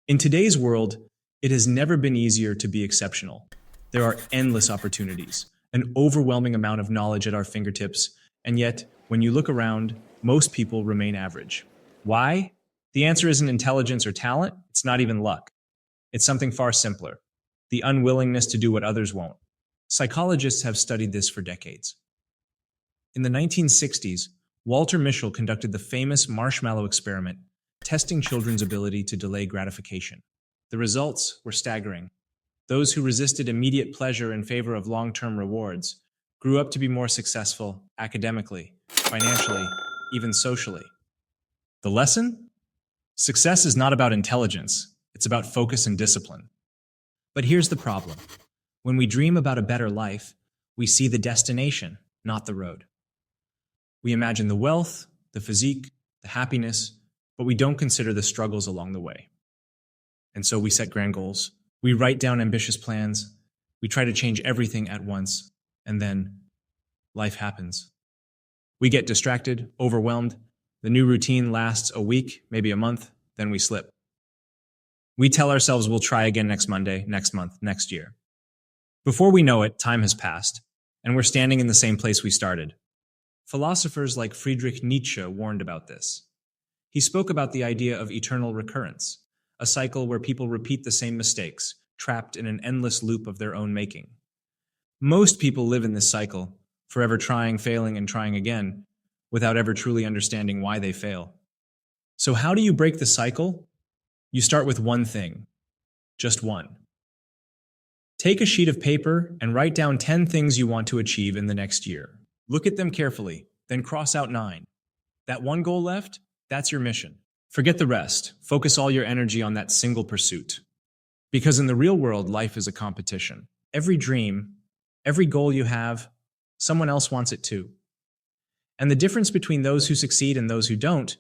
In today's world, it has never been easier to be exceptional. There are endless opportunities, an overwhelming amount of knowledge at our fingertips, and yet, when you look around, most people remain average. Why? The answer isn't intelligence or talent, it's not even luck. It's something far simpler: the unwillingness to do what others won't. Psychologists have studied this for decades. In the 1960s, Walter Mischel conducted the famous marshmallow experiment, testing children's ability to delay gratification. The results were staggering. Those who resisted immediate pleasure in favor of long-term rewards grew up to be more successful academically, financially, even socially. The lesson? Success is not about intelligence, it's about focus and discipline. But here's the problem. When we dream about a better life, we see the destination, not the road. We imagine the wealth, the physique, the happiness, but we don't consider the struggles along the way. And so we set grand goals. We write down ambitious plans. We try to change everything at once. And then life happens. We get distracted, overwhelmed. The new routine lasts a week, maybe a month, then we slip. We tell ourselves we'll try again next Monday, next month, next year. Before we know it, time has passed, and we're standing in the same place we started. Philosophers like Friedrich Nietzsche warned about this. He spoke about the idea of eternal recurrence, a cycle where people repeat the same mistakes, trapped in an endless loop of their own making. Most people live in this cycle, forever trying, failing, and trying again, without ever truly understanding why they fail. So how do you break the cycle? You start with one thing, just one. Take a sheet of paper and write down 10 things you want to achieve in the next year. Look at them carefully, then cross out 9. That one goal left, that's your mission. Forget the rest. Focus all your energy on that single pursuit. Because in the real world, life is a competition. Every dream, every goal you have, someone else wants it too. And the difference between those who succeed and those who don't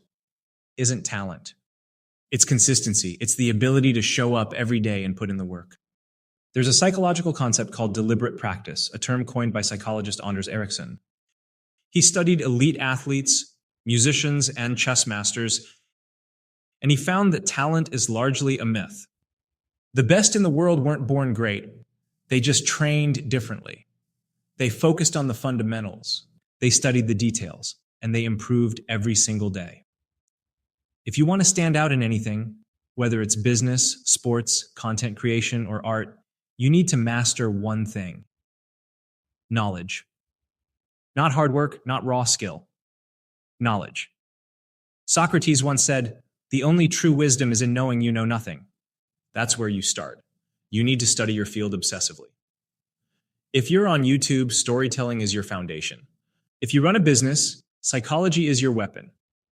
isn't talent. It's consistency. It's the ability to show up every day and put in the work. There's a psychological concept called deliberate practice, a term coined by psychologist Anders Ericsson. He studied elite athletes, musicians, and chess masters, and he found that talent is largely a myth. The best in the world weren't born great. They just trained differently. They focused on the fundamentals. They studied the details, and they improved every single day. If you want to stand out in anything, whether it's business, sports, content creation, or art, you need to master one thing: knowledge. Not hard work, not raw skill. Knowledge. Socrates once said, "The only true wisdom is in knowing you know nothing." That's where you start. You need to study your field obsessively. If you're on YouTube, storytelling is your foundation. If you run a business, psychology is your weapon.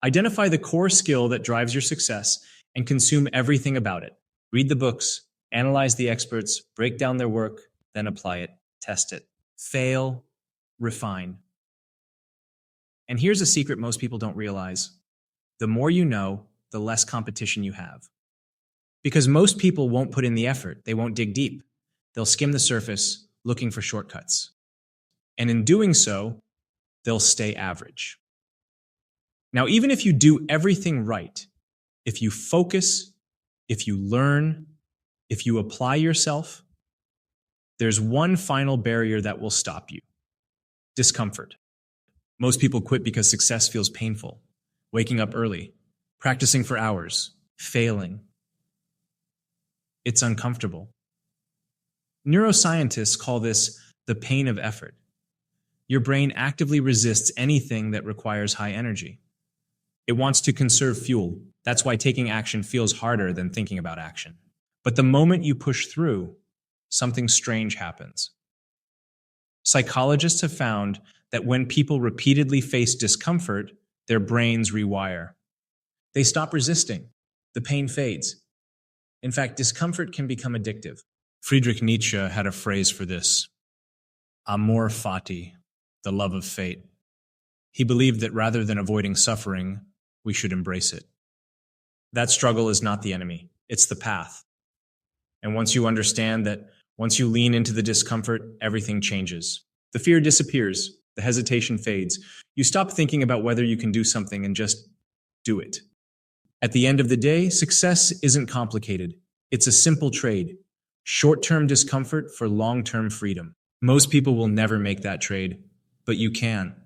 Identify the core skill that drives your success and consume everything about it. Read the books, analyze the experts, break down their work, then apply it, test it. Fail, refine. And here's a secret most people don't realize. The more you know, the less competition you have. Because most people won't put in the effort, they won't dig deep. They'll skim the surface, looking for shortcuts. And in doing so, they'll stay average. Now, even if you do everything right, if you focus, if you learn, if you apply yourself, there's one final barrier that will stop you: discomfort. Most people quit because success feels painful. Waking up early, practicing for hours, failing. It's uncomfortable. Neuroscientists call this the pain of effort. Your brain actively resists anything that requires high energy. It wants to conserve fuel. That's why taking action feels harder than thinking about action. But the moment you push through, something strange happens. Psychologists have found that when people repeatedly face discomfort, their brains rewire. They stop resisting. The pain fades. In fact, discomfort can become addictive. Friedrich Nietzsche had a phrase for this: amor fati, the love of fate. He believed that rather than avoiding suffering, we should embrace it. That struggle is not the enemy, it's the path. And once you understand that, once you lean into the discomfort, everything changes. The fear disappears, the hesitation fades. You stop thinking about whether you can do something and just do it. At the end of the day, success isn't complicated. It's a simple trade. Short-term discomfort for long-term freedom. Most people will never make that trade, but you can.